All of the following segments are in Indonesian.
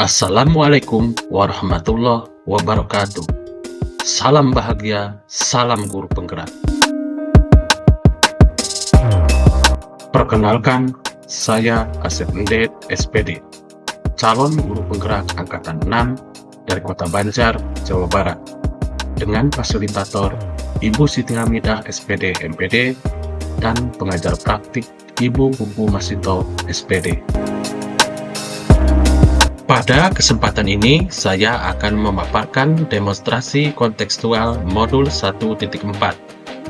Assalamualaikum warahmatullahi wabarakatuh. Salam bahagia, salam guru penggerak. Perkenalkan, saya Asep Mendet, SPD, calon guru penggerak Angkatan 6 dari Kota Banjar, Jawa Barat, dengan fasilitator Ibu Siti Hamidah, SPD, MPD, dan pengajar praktik Ibu Pupu Masito, SPD. Pada kesempatan ini, saya akan memaparkan demonstrasi kontekstual modul 1.4,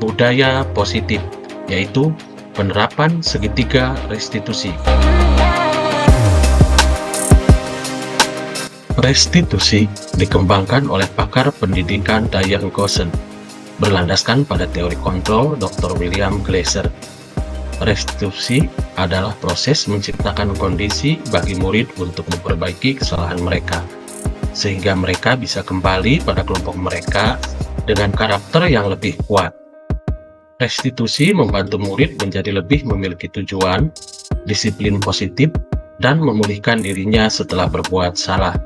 Budaya Positif, yaitu penerapan segitiga restitusi. Restitusi dikembangkan oleh pakar pendidikan Diane Goosen, berlandaskan pada teori kontrol Dr. William Glasser. Restitusi adalah proses menciptakan kondisi bagi murid untuk memperbaiki kesalahan mereka, sehingga mereka bisa kembali pada kelompok mereka dengan karakter yang lebih kuat. Restitusi membantu murid menjadi lebih memiliki tujuan, disiplin positif, dan memulihkan dirinya setelah berbuat salah.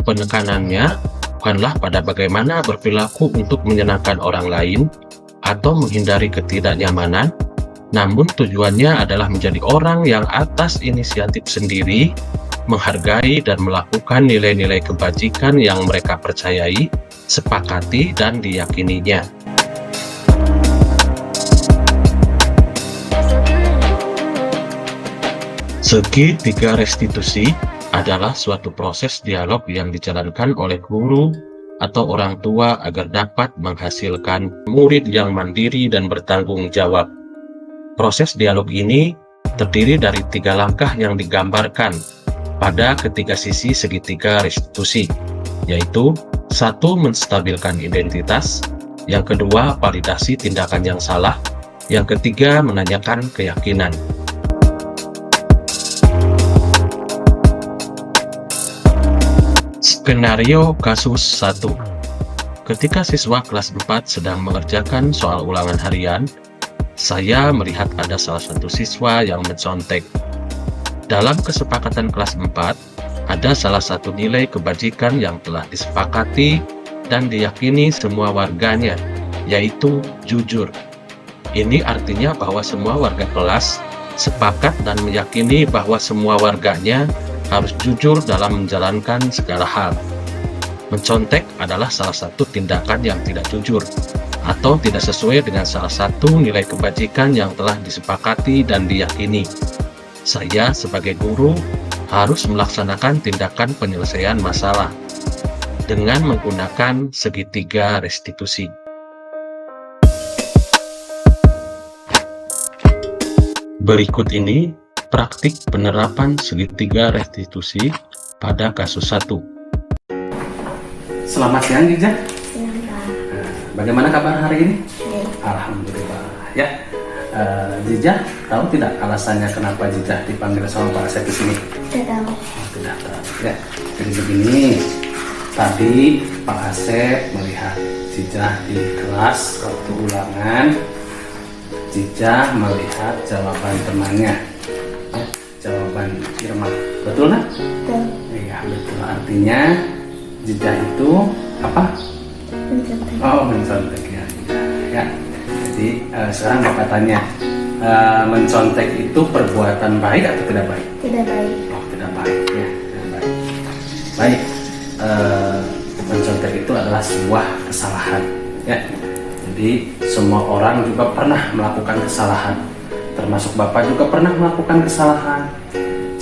Penekanannya bukanlah pada bagaimana berperilaku untuk menyenangkan orang lain atau menghindari ketidaknyamanan, namun tujuannya adalah menjadi orang yang atas inisiatif sendiri, menghargai dan melakukan nilai-nilai kebajikan yang mereka percayai, sepakati, dan diyakininya. Segitiga restitusi adalah suatu proses dialog yang dijalankan oleh guru atau orang tua agar dapat menghasilkan murid yang mandiri dan bertanggung jawab. Proses dialog ini terdiri dari 3 langkah yang digambarkan pada ketiga sisi segitiga restitusi, yaitu 1. Menstabilkan identitas, yang kedua validasi tindakan yang salah, yang ketiga menanyakan keyakinan. Skenario kasus 1. Ketika siswa kelas 4 sedang mengerjakan soal ulangan harian, saya melihat ada salah satu siswa yang mencontek. Dalam kesepakatan kelas 4, ada salah satu nilai kebajikan yang telah disepakati dan diyakini semua warganya, yaitu jujur. Ini artinya bahwa semua warga kelas sepakat dan meyakini bahwa semua warganya harus jujur dalam menjalankan segala hal. Mencontek adalah salah satu tindakan yang tidak jujur, atau tidak sesuai dengan salah satu nilai kebajikan yang telah disepakati dan diyakini. Saya sebagai guru harus melaksanakan tindakan penyelesaian masalah dengan menggunakan segitiga restitusi. Berikut ini praktik penerapan segitiga restitusi pada kasus 1. Selamat siang, Jija. Bagaimana kabar hari ini? Alhamdulillah. Ya, Jija, tahu tidak alasannya kenapa Jija dipanggil sama Pak Asep di sini? Tidak tahu. Oh, tidak tahu. Ya, jadi begini. Tadi Pak Asep melihat Jija di kelas waktu ulangan. Jija melihat jawaban temannya, ya, jawaban Irma. Betul nggak? Betul. Iya, betul. Artinya Jija itu apa? Mencontek. Oh, mencontek ya. Ya. Jadi sekarang Bapak tanya, mencontek itu perbuatan baik atau tidak baik? Tidak baik. Oh, tidak baik ya, tidak baik. Baik, mencontek itu adalah sebuah kesalahan. Ya. Jadi semua orang juga pernah melakukan kesalahan, termasuk Bapak juga pernah melakukan kesalahan.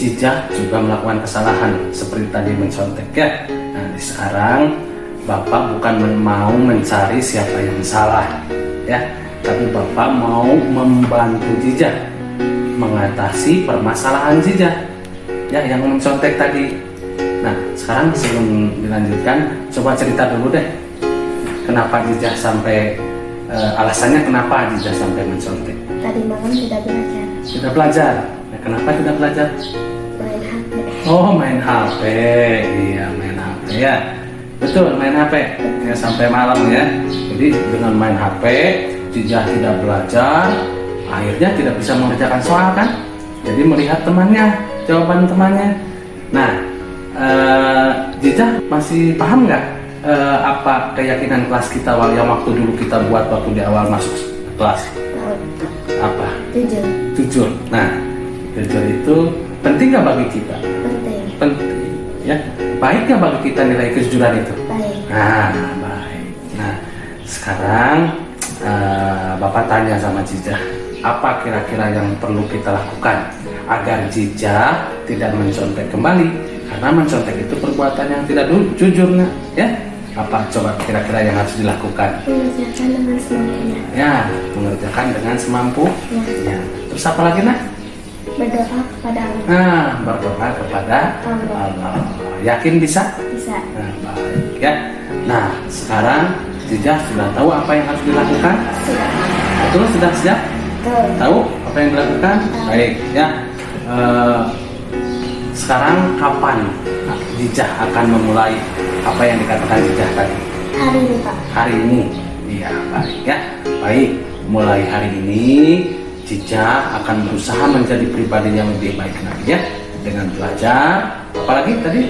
Jija juga melakukan kesalahan seperti tadi mencontek ya. Nah, sekarang Bapak bukan mau mencari siapa yang salah, ya, tapi Bapak mau membantu Jija mengatasi permasalahan Jija, ya, yang mencontek tadi. Nah, sekarang sebelum dilanjutkan, coba cerita dulu deh, kenapa Jija sampai, alasannya kenapa Jija sampai mencontek? Tadi malam tidak belajar. Tidak belajar. Nah, kenapa tidak belajar? Main HP. Oh, main HP, iya main HP ya. Betul, main HP ya sampai malam ya. Jadi dengan main HP, Jija tidak belajar, akhirnya tidak bisa mengerjakan soal kan. Jadi melihat temannya, jawaban temannya. Nah, Cica masih paham nggak apa keyakinan kelas kita yang waktu dulu kita buat waktu di awal masuk kelas? Tahu. Apa? Jujur. Jujur. Nah, jujur itu penting nggak bagi kita? Penting. Penting. Ya, baik nggak bagi kita nilai kejujuran itu? Baik. Nah, baik. Nah, sekarang Bapak tanya sama Cica, apa kira-kira yang perlu kita lakukan agar Cica tidak mencontek kembali? Karena mencontek itu perbuatan yang tidak jujur, nah, ya. Apa coba kira-kira yang harus dilakukan? Mengerjakan dengan semampunya. Ya, mengerjakan dengan semampunya. Ya. Terus apa lagi, nah? Berdoa kepada Allah. Nah, berdoa kepada Allah. Yakin bisa? Bisa. Nah, baik ya. Nah, sekarang Cica sudah tahu apa yang harus dilakukan? Sudah. Betul, sudah siap? Betul. Tahu apa yang dilakukan? Tahu. Baik ya. Sekarang kapan Cica akan memulai apa yang dikatakan Cica tadi? Hari ini, Pak. Hari ini. Iya, baik ya. Baik, mulai hari ini Cica akan berusaha menjadi pribadi yang lebih baik lagi ya, dengan belajar. Apalagi tadi?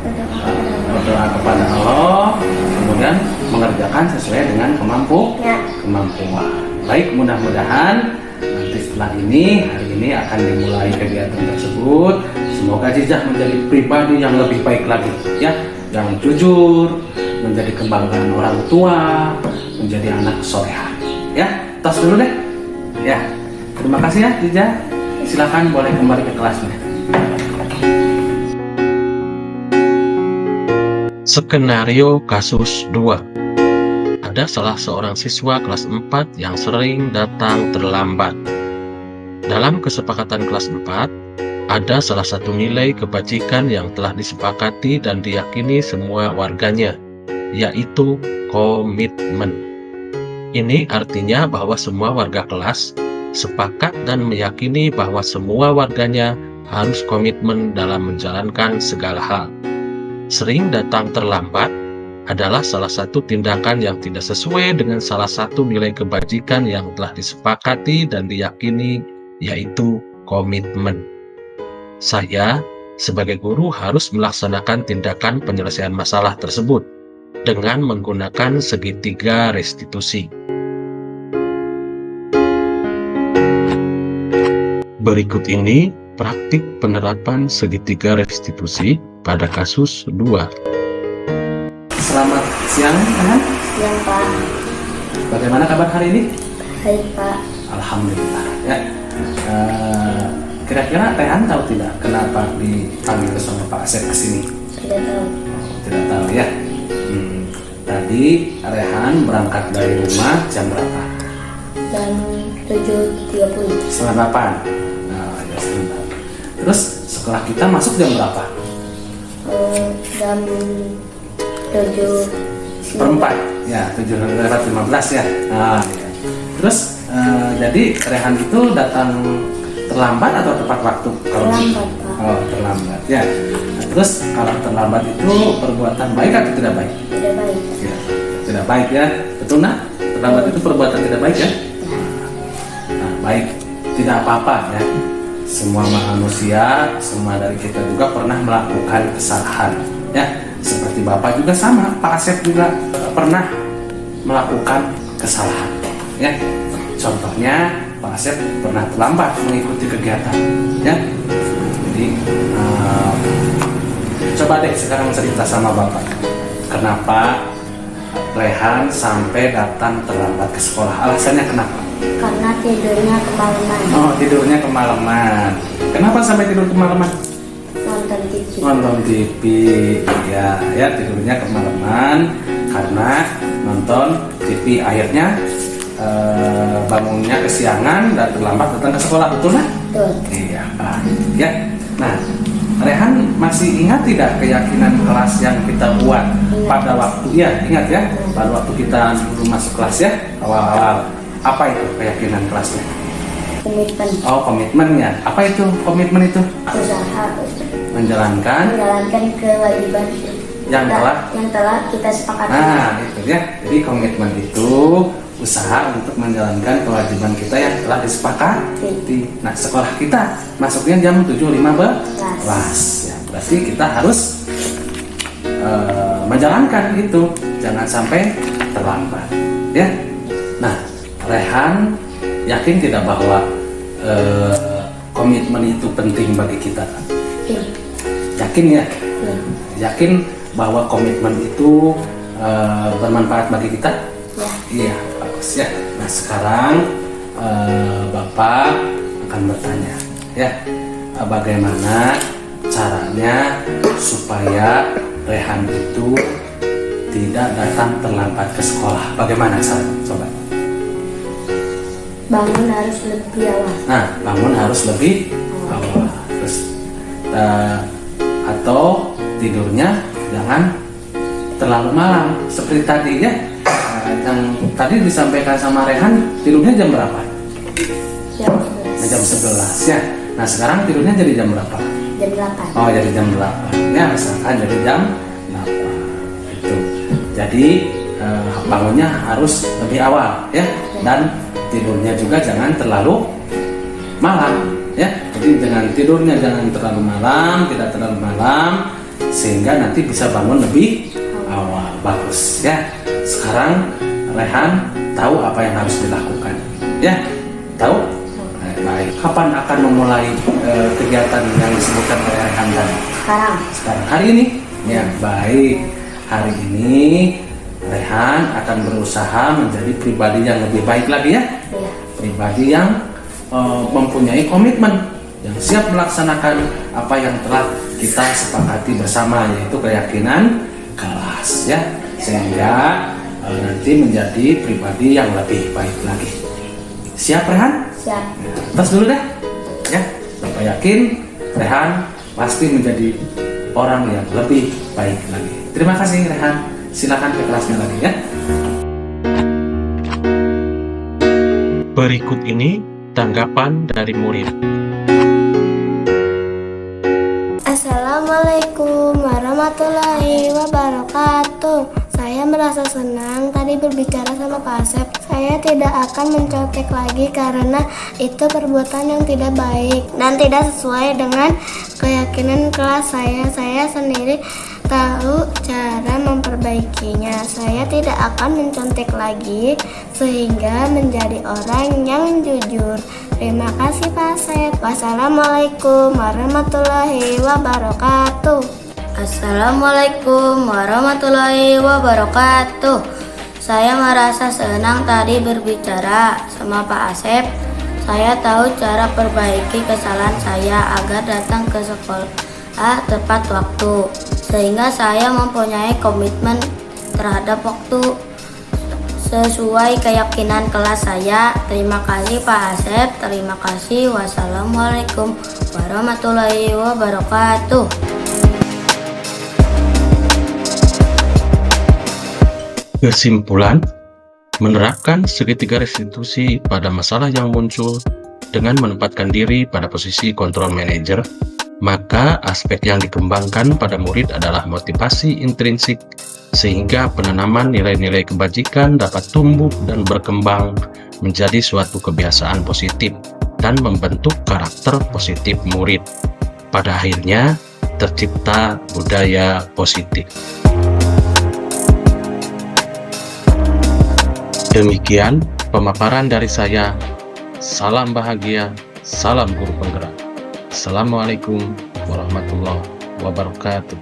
Berdoa kepada Allah. Berdoa kepada Allah, kemudian mengerjakan sesuai dengan Ya. kemampuan. Baik, mudah-mudahan nanti setelah ini, hari ini akan dimulai kegiatan tersebut. Semoga Cica menjadi pribadi yang lebih baik lagi, ya, yang jujur, menjadi kebanggaan orang tua, menjadi anak soleha. Ya, tos dulu deh. Ya, terima kasih ya Cica. Silakan boleh kembali ke kelasnya. Skenario kasus 2. Ada salah seorang siswa kelas 4 yang sering datang terlambat. Dalam kesepakatan kelas 4, ada salah satu nilai kebajikan yang telah disepakati dan diyakini semua warganya, yaitu komitmen. Ini artinya bahwa semua warga kelas sepakat dan meyakini bahwa semua warganya harus komitmen dalam menjalankan segala hal. Sering datang terlambat adalah salah satu tindakan yang tidak sesuai dengan salah satu nilai kebajikan yang telah disepakati dan diyakini, yaitu komitmen. Saya, sebagai guru, harus melaksanakan tindakan penyelesaian masalah tersebut dengan menggunakan segitiga restitusi. Berikut ini praktik penerapan segitiga restitusi pada kasus 2. Selamat siang, teman. Siang, Pak. Bagaimana kabar hari ini? Baik, Pak. Alhamdulillah. Ya. Kira-kira Tehan tahu tidak kenapa dipanggil sama Pak Asep ke sini? Tidak tahu. Tidak tahu ya. Tadi Rehan berangkat dari rumah jam berapa? Jam 7.30. Setengah 8. Nah, ya sebentar. Terus sekolah kita masuk jam berapa? Jam 7 Perempat. Ya, 7:15 ya. Nah, ya. Terus jadi Rehan itu datang terlambat atau tepat waktu? Terlambat, Pak. Oh, terlambat ya. Nah, terus kalau terlambat itu perbuatan baik atau tidak baik? Tidak baik. Ya, tidak baik ya. Betul nak? Terlambat itu perbuatan tidak baik ya? Nah, baik. Tidak apa-apa ya. Semua manusia, semua dari kita juga pernah melakukan kesalahan ya. Seperti Bapak juga sama, Pak Asep juga pernah melakukan kesalahan ya. Contohnya Pak Asep pernah terlambat mengikuti kegiatan ya. Jadi coba deh sekarang cerita sama Bapak, kenapa Rehan sampai datang terlambat ke sekolah? Alasannya kenapa? Karena tidurnya kemalaman. Oh, tidurnya kemalaman. Kenapa sampai tidur kemalaman? Nonton TV. Nonton TV. Ya tidurnya kemalaman karena nonton TV. Akhirnya bangunnya kesiangan dan terlambat datang ke sekolah, betul nggak? Betul. Iya, baik ya. Nah, Rehan masih ingat tidak keyakinan kelas yang kita buat pada waktu? Ya, ingat ya. Pada waktu kita dulu masuk kelas ya, awal-awal. Apa itu keyakinan kelasnya? Komitmen. Oh, komitmennya. Apa itu komitmen itu? Usaha Menjalankan kewajiban yang telah kita sepakati. Nah, itu ya. Jadi komitmen itu usaha untuk menjalankan kewajiban kita yang telah disepakati. Nah, sekolah kita masuknya jam 7.15. Ya, berarti kita harus menjalankan itu, jangan sampai terlambat ya. Nah, Rehan yakin tidak bahwa komitmen itu penting bagi kita? Iya. Yakin ya? Iya. Yakin bahwa komitmen itu bermanfaat bagi kita? Ya. Iya, bagus ya. Nah, sekarang Bapak akan bertanya ya, bagaimana caranya supaya Rehan itu tidak datang terlambat ke sekolah? Bagaimana caranya? Coba. Bangun harus lebih awal. Nah, bangun harus lebih awal. Terus atau tidurnya jangan terlalu malam seperti tadi ya. Yang tadi disampaikan sama Rehan, tidurnya jam berapa? Jam 11. Jam 11 ya. Nah, sekarang tidurnya jadi jam berapa? Jam 8. Oh, jadi jam 8 ya, misalkan jadi jam 8 itu. Jadi bangunnya harus lebih awal ya, dan tidurnya juga jangan terlalu malam ya. Jadi dengan tidurnya jangan terlalu malam, tidak terlalu malam, sehingga nanti bisa bangun lebih awal. Bagus ya. Sekarang Rehan tahu apa yang harus dilakukan ya. Tahu? Baik. Kapan akan memulai kegiatan yang disebutkan oleh Rehan tadi? Sekarang. Hari ini? Ya, baik. Hari ini Rehan akan berusaha menjadi pribadi yang lebih baik lagi ya. Iya. Pribadi yang mempunyai komitmen, yang siap melaksanakan apa yang telah kita sepakati bersama, yaitu keyakinan kelas ya, sehingga nanti menjadi pribadi yang lebih baik lagi. Siap Rehan? Siap. Terus dulu deh ya. Bapak yakin Rehan pasti menjadi orang yang lebih baik lagi. Terima kasih Rehan. Silakan ke kelasnya lagi ya. Berikut ini tanggapan dari murid. Assalamualaikum warahmatullahi wabarakatuh. Saya merasa senang tadi berbicara sama Pak Asep. Saya tidak akan mencontek lagi karena itu perbuatan yang tidak baik dan tidak sesuai dengan keyakinan kelas saya. Saya sendiri tahu cara memperbaikinya. Saya tidak akan mencontek lagi sehingga menjadi orang yang jujur. Terima kasih Pak Asep. Wassalamualaikum warahmatullahi wabarakatuh. Assalamualaikum warahmatullahi wabarakatuh. Saya merasa senang tadi berbicara sama Pak Asep. Saya tahu cara perbaiki kesalahan saya agar datang ke sekolah tepat waktu, sehingga saya mempunyai komitmen terhadap waktu sesuai keyakinan kelas saya. Terima kasih Pak Asep. Terima kasih. Wassalamualaikum warahmatullahi wabarakatuh. Kesimpulan, menerapkan segitiga restitusi pada masalah yang muncul dengan menempatkan diri pada posisi kontrol manajer, maka aspek yang dikembangkan pada murid adalah motivasi intrinsik, sehingga penanaman nilai-nilai kebajikan dapat tumbuh dan berkembang menjadi suatu kebiasaan positif dan membentuk karakter positif murid. Pada akhirnya, tercipta budaya positif. Demikian pemaparan dari saya. Salam bahagia, salam guru penggerak. Assalamualaikum warahmatullahi wabarakatuh.